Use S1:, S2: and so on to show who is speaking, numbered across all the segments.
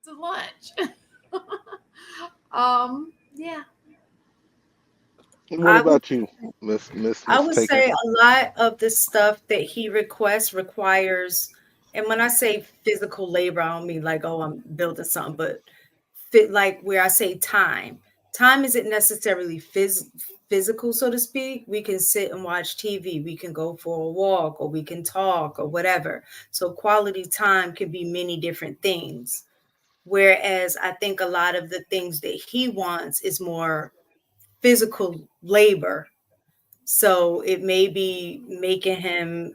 S1: to lunch. Yeah.
S2: What
S3: I would
S2: about you,
S3: I
S2: Miss
S3: would
S2: Taken?
S3: say a lot of the stuff that he requests requires, and when I say physical labor, I don't mean like, oh, I'm building something, but fit like where I say time. Time isn't necessarily physical, so to speak. We can sit and watch TV, we can go for a walk, or we can talk, or whatever. So quality time could be many different things. Whereas I think a lot of the things that he wants is more physical labor, so it may be making him,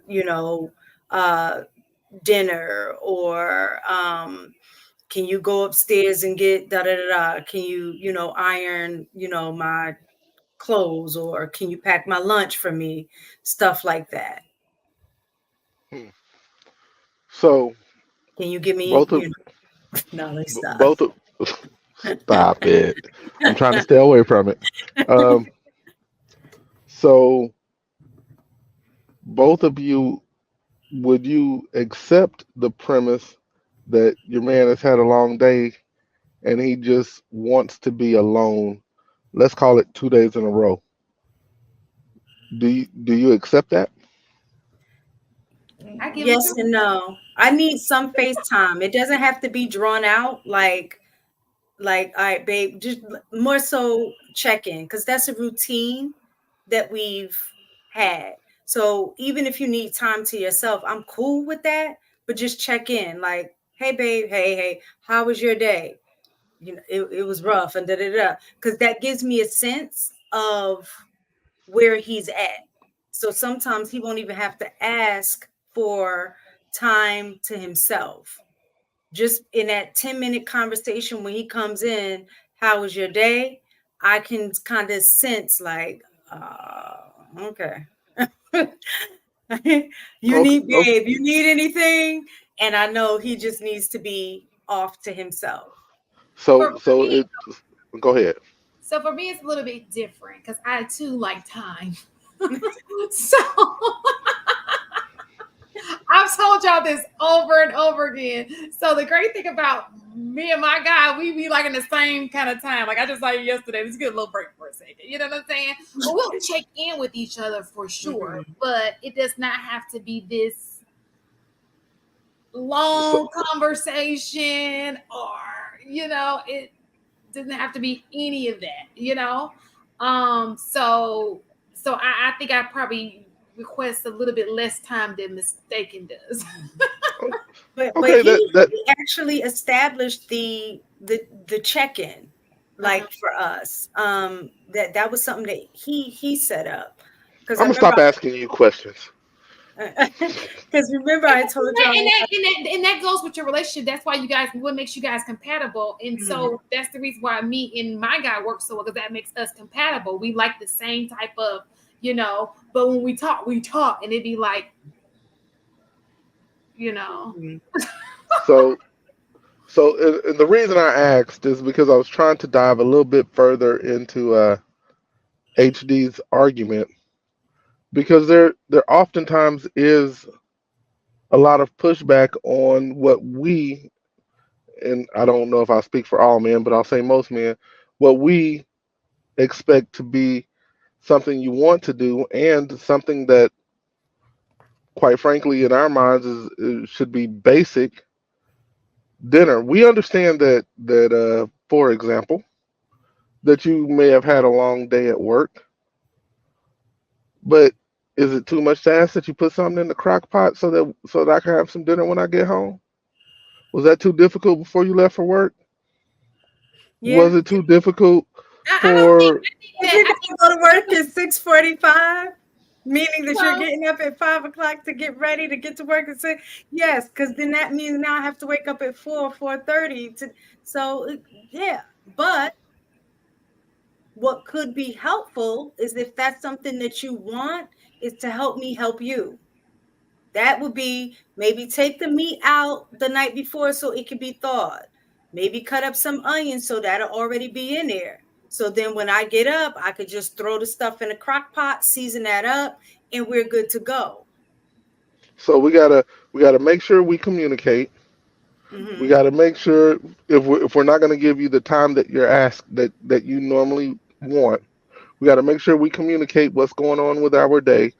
S3: uh, dinner, or can you go upstairs and get da da da da? Can you, iron, my clothes, or can you pack my lunch for me? Stuff like that.
S2: Hmm. So
S3: Can you give me,
S2: both of
S3: no, let's stop.
S2: both of stop it. I'm trying to stay away from it. Um, so both of you, would you accept the premise that your man has had a long day and he just wants to be alone? Let's call it 2 days in a row. Do you accept that?
S1: I give it to
S3: Yes
S1: him.
S3: and no. I need some FaceTime. It doesn't have to be drawn out like, all right, babe, just more so check in, because that's a routine that we've had. So even if you need time to yourself, I'm cool with that. But just check in, like, hey, babe, hey, how was your day? It was rough, and da da da. Because that gives me a sense of where he's at. So sometimes he won't even have to ask for time to himself. Just in that 10-minute conversation when he comes in, how was your day? I can kind of sense like, okay.
S2: Okay, okay.
S3: You need anything? And I know he just needs to be off to himself.
S1: For,
S2: So
S1: for
S2: so
S1: me,
S2: it go ahead.
S1: so for me, it's a little bit different because I too like time. So I've told y'all this over and over again. So the great thing about me and my guy, we be like in the same kind of time. Like I just like yesterday, let's get a little break for a second. You know what I'm saying? But we'll check in with each other for sure.
S3: Mhm.
S1: But it does not have to be this
S2: So,
S1: long conversation or it doesn't have to be any of that. So I think I probably request a little bit less time than mistaken does.
S3: But
S2: okay,
S3: he,
S2: that
S3: he actually established the check-in,
S1: Uh-huh.
S3: like for us. That was something that he set up. Because
S2: I'm
S3: I
S2: gonna
S3: remember
S2: stop asking you questions.
S3: because remember I told y'all.
S1: And that goes with your relationship. That's why you guys, what makes you guys compatible. And
S3: Mhm.
S1: so that's the reason why me and my guy work so well, because that makes us compatible. We like the same type of, but when we talk, and it'd be like, you know,
S3: Mhm.
S2: So and the reason I asked is because I was trying to dive a little bit further into HD's argument, because there oftentimes is a lot of pushback on what we, and I don't know if I speak for all men, but I'll say most men, what we expect to be something you want to do, and something that, quite frankly, in our minds should be basic: dinner. We understand that for example, that you may have had a long day at work, but is it too much to ask that you put something in the crock pot so that I can have some dinner when I get home? Was that too difficult before you left for work?
S3: Yeah.
S2: Was it too difficult
S1: I don't think
S2: for
S1: I think
S3: If
S1: that
S3: you
S1: I
S3: got
S1: think
S3: to go to work at 6:45, meaning that you're
S1: well
S3: getting up at 5 o'clock to get ready to get to work at 6, yes, because then that means now I have to wake up at 4:30 to. So yeah, but what could be helpful is if that's something that you want, is to help me help you. That would be maybe take the meat out the night before so it can be thawed. Maybe cut up some onions so that'll already be in there. So then when I get up, I could just throw the stuff in a crock pot, season that up, and we're good to go.
S2: so we gotta make sure we communicate. We
S3: Mm-hmm.
S2: got to make sure if we're not going to give you the time that you're asked that you normally want, we got to make sure we communicate what's going on with our day.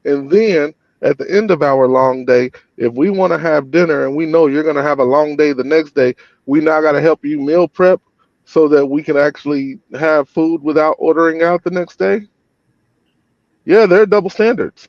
S2: And then at the end of our long day, if we want to have dinner and we know you're going to have a long day the next day, we now got to help you meal prep so that we can actually have food without ordering out the next day. Yeah, there are double standards.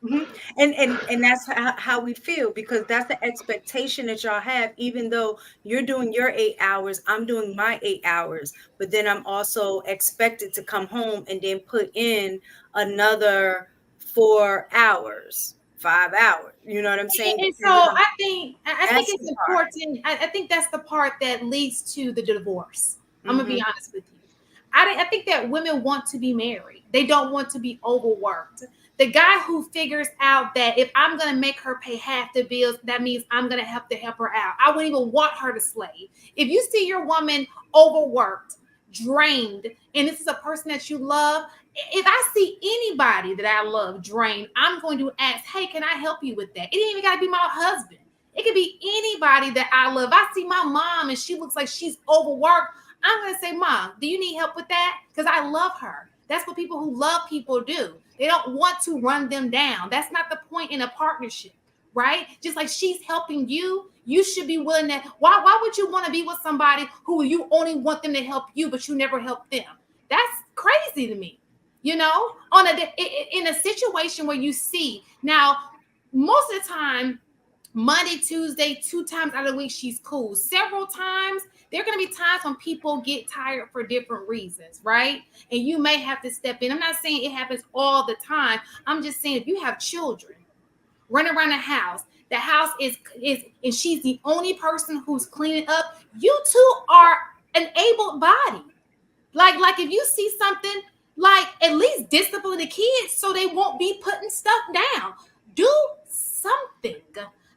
S3: Mhm. And that's how we feel, because that's the expectation that y'all have. Even though you're doing your 8 hours, I'm doing my 8 hours, but then I'm also expected to come home and then put in another 4 hours, 5 hours. You know what I'm saying?
S1: And so
S3: Depending on
S1: I think
S3: that's
S1: it's
S3: the part.
S1: important. I think that's the part that leads to the divorce. I'm gonna be
S3: Hmm.
S1: honest with you. I think that women want to be married. They don't want to be overworked. The guy who figures out that if I'm gonna make her pay half the bills, that means I'm gonna have to help her out. I wouldn't even want her to slave. If you see your woman overworked, drained, and this is a person that you love, if I see anybody that I love drained, I'm going to ask, hey, can I help you with that? It ain't even got to be my husband. It could be anybody that I love. I see my mom and she looks like she's overworked. I'm going to say, Mom, do you need help with that? Because I love her. That's what people who love people do. They don't want to run them down. That's not the point in a partnership, right? Just like she's helping you, you should be willing to. Why would you want to be with somebody who you only want them to help you, but you never help them? That's crazy to me. On in a situation where you see now, most of the time, Monday, Tuesday, 2 times out of the week, she's cool. Several times, there are going to be times when people get tired for different reasons, right? And you may have to step in. I'm not saying it happens all the time. I'm just saying if you have children running around the house and she's the only person who's cleaning up, you two are an able body. Like if you see something, like at least discipline the kids so they won't be putting stuff down. Do something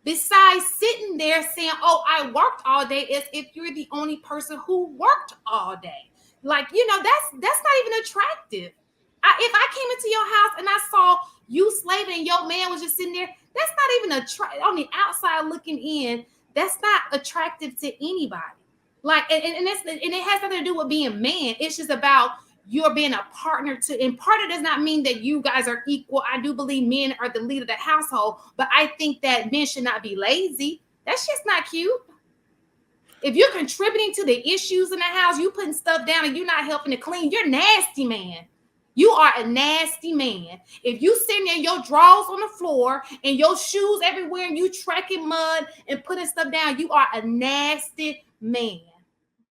S1: besides sitting there saying, "Oh, I worked all day," as if you're the only person who worked all day. Like that's not even attractive. If I came into your house and I saw you slaving and your man was just sitting there, that's not even on the outside looking in. That's not attractive to anybody. Like, and it has nothing to do with being man. It's just about you're being a partner to, and partner does not mean that you guys are equal. I do believe men are the lead of the household, but I think that men should not be lazy. That's just not cute. If you're contributing to the issues in the house, you putting stuff down and you're not helping to clean, you're nasty, man. You are a nasty man. If you sitting there, your drawers on the floor and your shoes everywhere, and you tracking mud and putting stuff down, you are a nasty man.